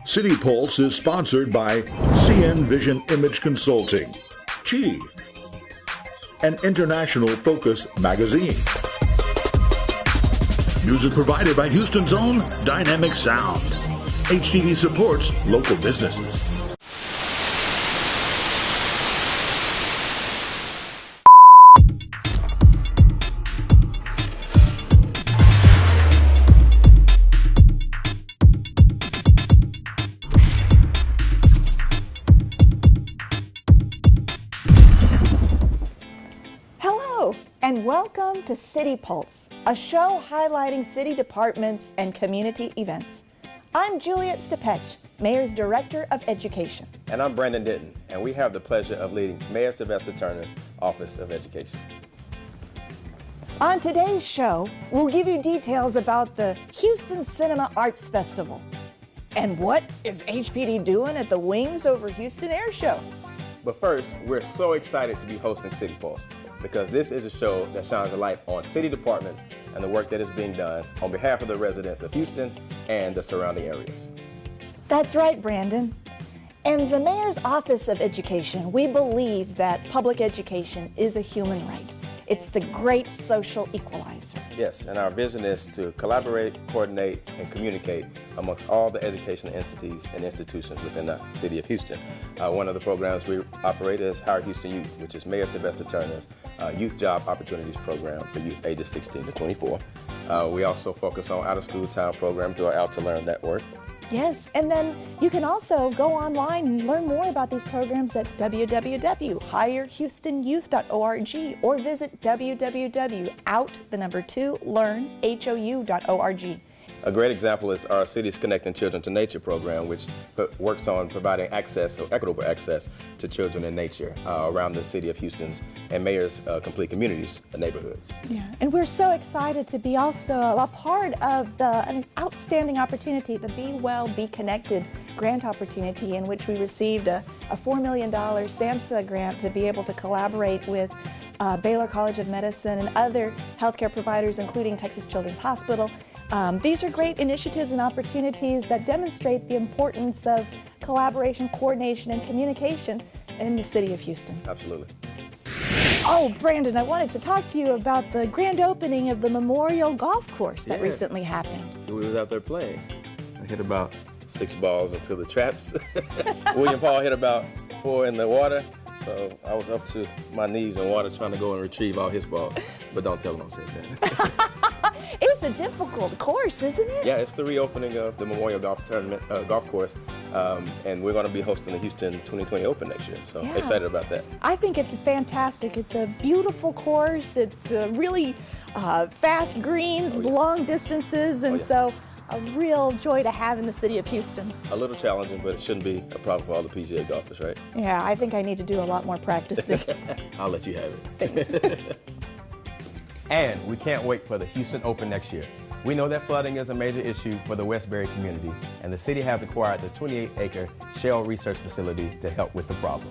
City Pulse is sponsored by CN Vision Image Consulting, Chi, an international focus magazine. Music provided by Houston's own Dynamic Sound. HTV supports local businesses. And welcome to City Pulse, a show highlighting city departments and community events. I'm Juliet Stipeche, Mayor's Director of Education. And I'm Brandon Denton, and we have the pleasure of leading Mayor Sylvester Turner's Office of Education. On today's show, we'll give you details about the Houston Cinema Arts Festival. And what is HPD doing at the Wings Over Houston Airshow? But first, we're so excited to be hosting City Pulse, because this is a show that shines a light on city departments and the work that is being done on behalf of the residents of Houston and the surrounding areas. That's right, Brandon. In the Mayor's Office of Education, we believe that public education is a human right. It's the great social equalizer. Yes, and our vision is to collaborate, coordinate, and communicate amongst all the educational entities and institutions within the city of Houston. One of the programs we operate is Hire Houston Youth, which is Mayor Sylvester Turner's Youth Job Opportunities Program for youth ages 16 to 24. We also focus on out-of-school time program through our Out to Learn network. Yes, and then you can also go online and learn more about these programs at www.hirehoustonyouth.org or visit www.out2learn.org. A great example is our Cities Connecting Children to Nature program, which works on providing access, or equitable access, to children in nature around the city of Houston's and Mayor's complete communities and neighborhoods. Yeah, and we're so excited to be also a part of an outstanding opportunity, the Be Well, Be Connected grant opportunity, in which we received a $4 million SAMHSA grant to be able to collaborate with Baylor College of Medicine and other healthcare providers, including Texas Children's Hospital. These are great initiatives and opportunities that demonstrate the importance of collaboration, coordination, and communication in the city of Houston. Absolutely. Oh, Brandon, I wanted to talk to you about the grand opening of the Memorial Golf Course that recently happened. We was out there playing. I hit about 6 balls into the traps. William Paul hit about 4 in the water. So I was up to my knees in water trying to go and retrieve all his balls. But don't tell him I'm saying that. It's a difficult course, isn't it? Yeah, it's the reopening of the Memorial Golf Course, and we're going to be hosting the Houston 2020 Open next year. So excited about that. I think it's fantastic. It's a beautiful course. It's really fast greens, long distances, and so a real joy to have in the city of Houston. A little challenging, but it shouldn't be a problem for all the PGA golfers, right? Yeah, I think I need to do a lot more practicing. I'll let you have it. Thanks. And we can't wait for the Houston Open next year. We know that flooding is a major issue for the Westbury community, and the city has acquired the 28-acre Shell Research Facility to help with the problem.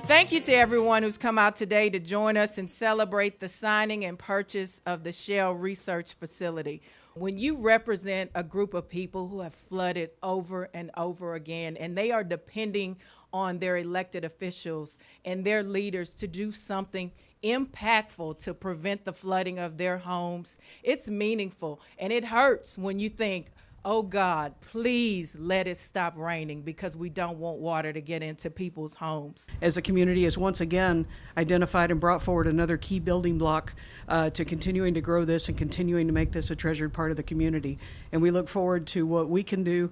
Thank you to everyone who's come out today to join us and celebrate the signing and purchase of the Shell Research Facility. When you represent a group of people who have flooded over and over again, and they are depending on their elected officials and their leaders to do something impactful to prevent the flooding of their homes, it's meaningful. And it hurts when you think, oh God, please let it stop raining, because we don't want water to get into people's homes. As a community has once again identified and brought forward another key building block to continuing to grow this and continuing to make this a treasured part of the community. And we look forward to what we can do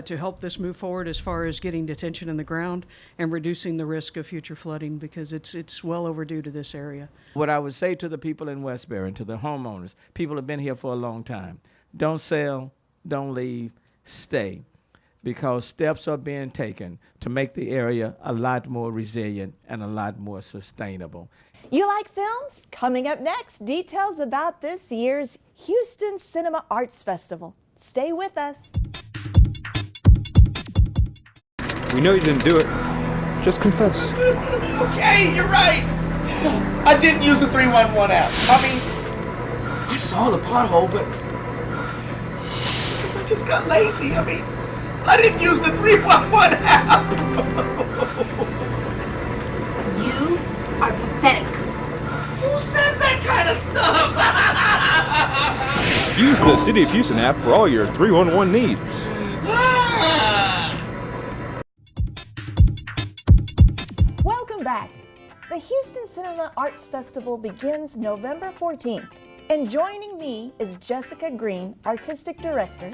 to help this move forward as far as getting detention in the ground and reducing the risk of future flooding, because it's well overdue to this area. What I would say to the people in Westbury and to the homeowners, people have been here for a long time, don't sell, don't leave, stay, because steps are being taken to make the area a lot more resilient and a lot more sustainable. You like films? Coming up next, details about this year's Houston Cinema Arts Festival. Stay with us. We know you didn't do it. Just confess. Okay, you're right. I didn't use the 311 app. I mean, I saw the pothole, but I just got lazy. I mean, I didn't use the 311 app. You are pathetic. Who says that kind of stuff? Use the City of Houston app for all your 311 needs. Welcome back. The Houston Cinema Arts Festival begins November 14th. And joining me is Jessica Green, Artistic Director,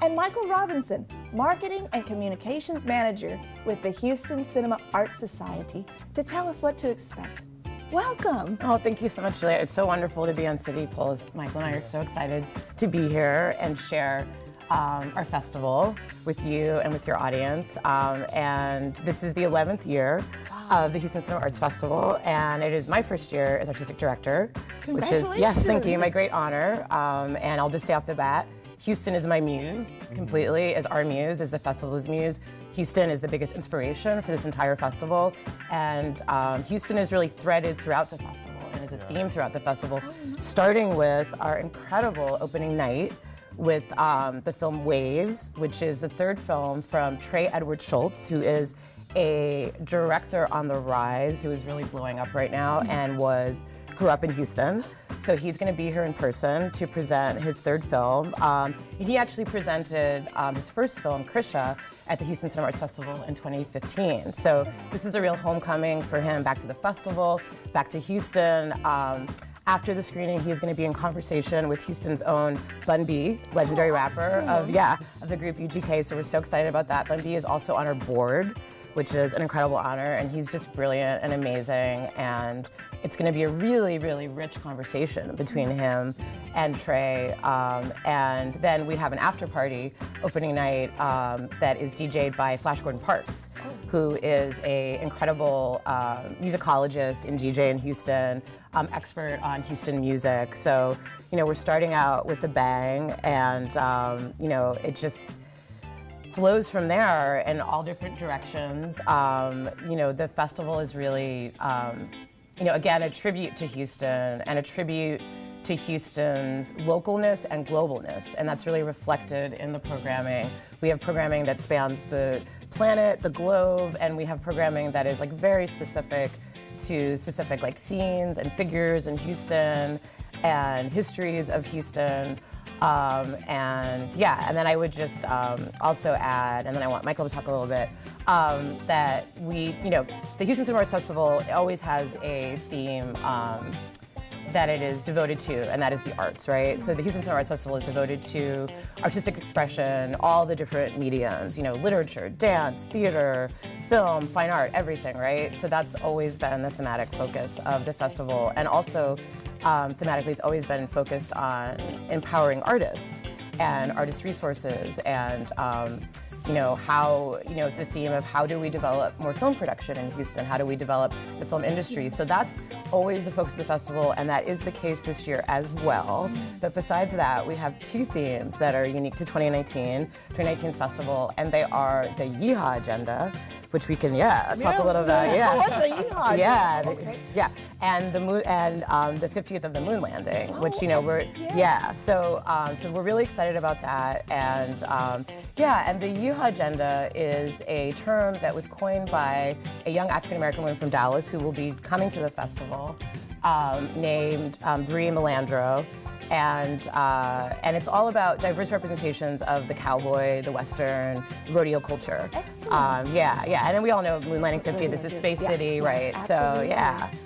and Michael Robinson, Marketing and Communications Manager with the Houston Cinema Arts Society, to tell us what to expect. Welcome. Oh, thank you so much, Juliet. It's so wonderful to be on City Pulse. Michael and I are so excited to be here and share our festival with you and with your audience. And this is the 11th year of the Houston Cinema Arts Festival, and it is my first year as Artistic Director, which is, yes, thank you, my great honor. And I'll just say off the bat, Houston is my muse completely, as our muse, as the festival's muse. Houston is the biggest inspiration for this entire festival, and Houston is really threaded throughout the festival and is a theme throughout the festival, starting with our incredible opening night with the film Waves, which is the third film from Trey Edward Schultz, who is a director on the rise, who is really blowing up right now and grew up in Houston. So he's going to be here in person to present his third film. He actually presented his first film, Krisha, at the Houston Cinema Arts Festival in 2015. So this is a real homecoming for him, back to the festival, back to Houston. After the screening, he's going to be in conversation with Houston's own Bun B, legendary rapper of the group UGK. So we're so excited about that. Bun B is also on our board, which is an incredible honor, and he's just brilliant and amazing, and it's going to be a really, really rich conversation between him and Trey. And then we have an after party opening night that is DJ'd by Flash Gordon Parks, who is an incredible musicologist and DJ in Houston, expert on Houston music. So, you know, we're starting out with a bang, and, you know, it just flows from there in all different directions. You know, the festival is really, you know, again, a tribute to Houston and a tribute to Houston's localness and globalness, and that's really reflected in the programming. We have programming that spans the planet, the globe, and we have programming that is like very specific to specific like scenes and figures in Houston and histories of Houston. And then I would just also add, and then I want Michael to talk a little bit, that we, you know, the Houston Cinema Arts Festival always has a theme that it is devoted to, and that is the arts, right? So the Houston Cinema Arts Festival is devoted to artistic expression, all the different mediums, you know, literature, dance, theater, film, fine art, everything, right? So that's always been the thematic focus of the festival, and also thematically it's always been focused on empowering artists and artist resources, and you know, how, you know, the theme of how do we develop more film production in Houston? How do we develop the film industry? So that's always the focus of the festival, and that is the case this year as well. But besides that, we have two themes that are unique to 2019's festival, and they are the Yeehaw agenda, which we can, talk a little about, What's the Yeehaw agenda? Okay. And the moon, and the 50th of the moon landing, which, you know, so we're really excited about that, and and the Yeehaw agenda is a term that was coined by a young African-American woman from Dallas who will be coming to the festival, named Bree Melandro. And it's all about diverse representations of the cowboy, the Western, rodeo culture. Excellent. And then we all know Moon Landing 50, this is Space City, right? Absolutely.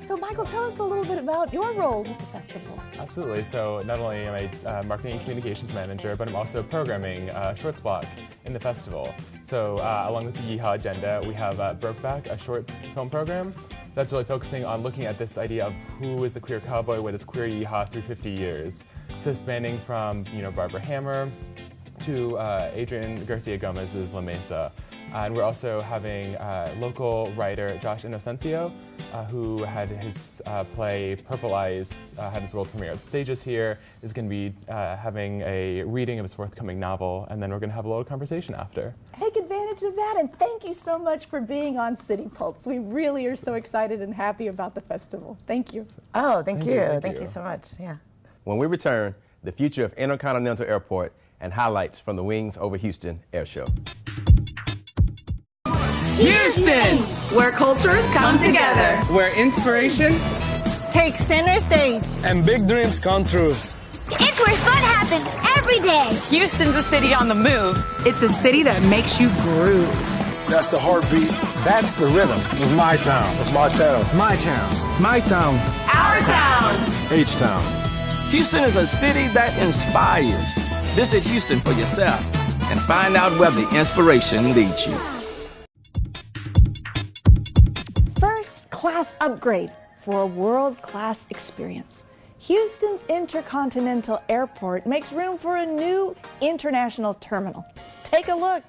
So, So, Michael, tell us a little bit about your role with the festival. Absolutely. So, not only am I marketing and communications manager, but I'm also programming shorts block in the festival. So, along with the Yeehaw agenda, we have Brokeback, a shorts film program that's really focusing on looking at this idea of who is the queer cowboy, what is queer yeehaw through 50 years. So spanning from, you know, Barbara Hammer to Adrian Garcia Gomez's La Mesa. And we're also having local writer Josh Inocencio, who had his play Purple Eyes, had his world premiere at the Stages here, is going to be having a reading of his forthcoming novel, and then we're going to have a little conversation after. Take advantage of that, and thank you so much for being on City Pulse. We really are so excited and happy about the festival. Thank you. Oh, thank you. Thank you so much. Yeah. When we return, the future of Intercontinental Airport and highlights from the Wings Over Houston Airshow. Houston, where cultures come together. Where inspiration takes center stage. And big dreams come true. It's where fun happens every day. Houston's a city on the move. It's a city that makes you groove. That's the heartbeat. That's the rhythm of my town. Of my town. My town. My town. Our town. H-Town. Houston is a city that inspires. Visit Houston for yourself and find out where the inspiration leads you. First class upgrade for a world-class experience. Houston's Intercontinental Airport makes room for a new international terminal. Take a look.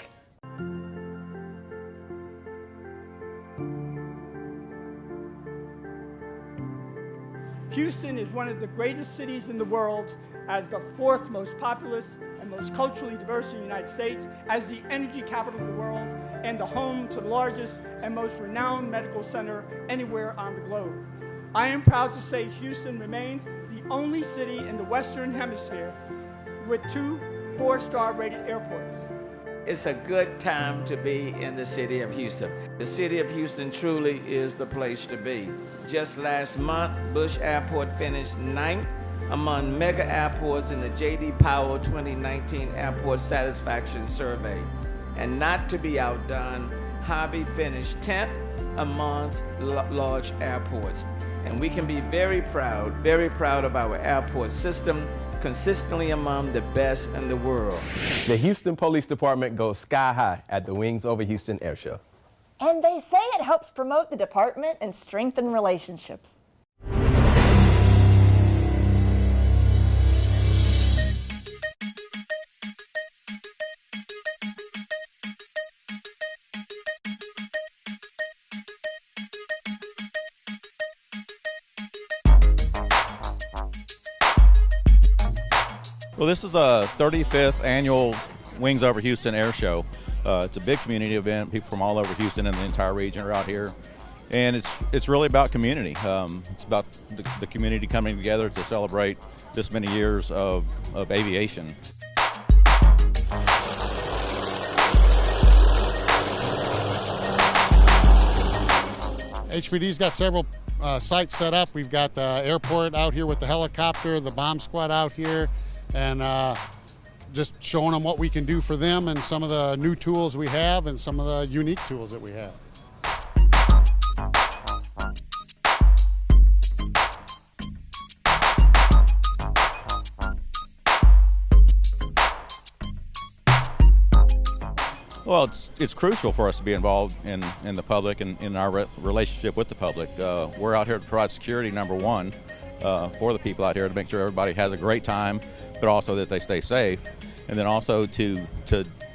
Houston is one of the greatest cities in the world, as the fourth most populous and most culturally diverse in the United States, as the energy capital of the world, and the home to the largest and most renowned medical center anywhere on the globe. I am proud to say Houston remains the only city in the Western Hemisphere with 2 4-star rated airports. It's a good time to be in the city of Houston. The city of Houston truly is the place to be. Just last month, Bush Airport finished 9th among mega airports in the J.D. Power 2019 Airport Satisfaction Survey. And not to be outdone, Hobby finished 10th amongst large airports. And we can be very proud of our airport system, consistently among the best in the world. The Houston Police Department goes sky high at the Wings Over Houston Airshow. And they say it helps promote the department and strengthen relationships. Well, this is the 35th annual Wings Over Houston Air Show. It's a big community event. People from all over Houston and the entire region are out here. And it's really about community. It's about the community coming together to celebrate this many years of aviation. HPD's got several sites set up. We've got the airport out here with the helicopter, the bomb squad out here, and just showing them what we can do for them and some of the new tools we have and some of the unique tools that we have. Well, it's crucial for us to be involved in the public and in our relationship with the public. We're out here to provide security, number one, for the people out here, to make sure everybody has a great time, but also that they stay safe, and then also to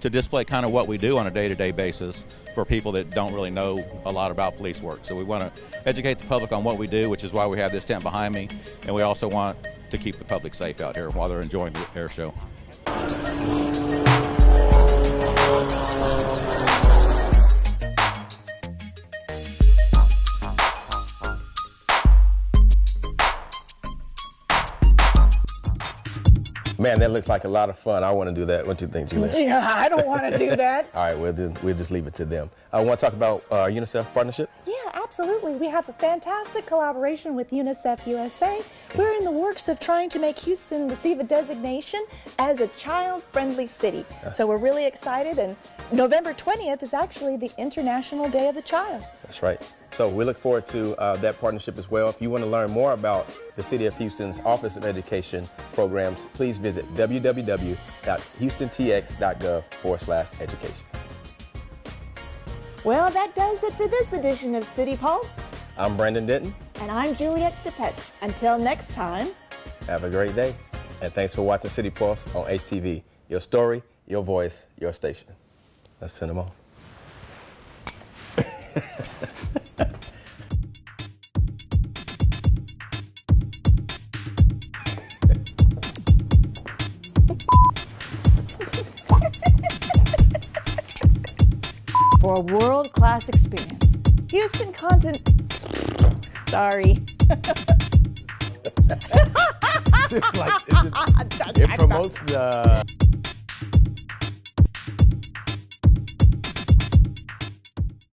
display kind of what we do on a day-to-day basis for people that don't really know a lot about police work. So we want to educate the public on what we do, which is why we have this tent behind me, and we also want to keep the public safe out here while they're enjoying the air show. Man, that looks like a lot of fun. I want to do that. What do you think, Juliet? Yeah, I don't want to do that. All right, we'll just leave it to them. I want to talk about our UNICEF partnership. Yeah, absolutely. We have a fantastic collaboration with UNICEF USA. We're in the works of trying to make Houston receive a designation as a child-friendly city. So we're really excited, and November 20th is actually the International Day of the Child. That's right. So we look forward to that partnership as well. If you want to learn more about the City of Houston's Office of Education programs, please visit www.houstontx.gov/education. Well, that does it for this edition of City Pulse. I'm Brandon Denton. And I'm Juliet Stipeche. Until next time, have a great day. And thanks for watching City Pulse on HTV. Your story, your voice, your station. Let's send them off. For a world-class experience, Houston content. Sorry. It promotes the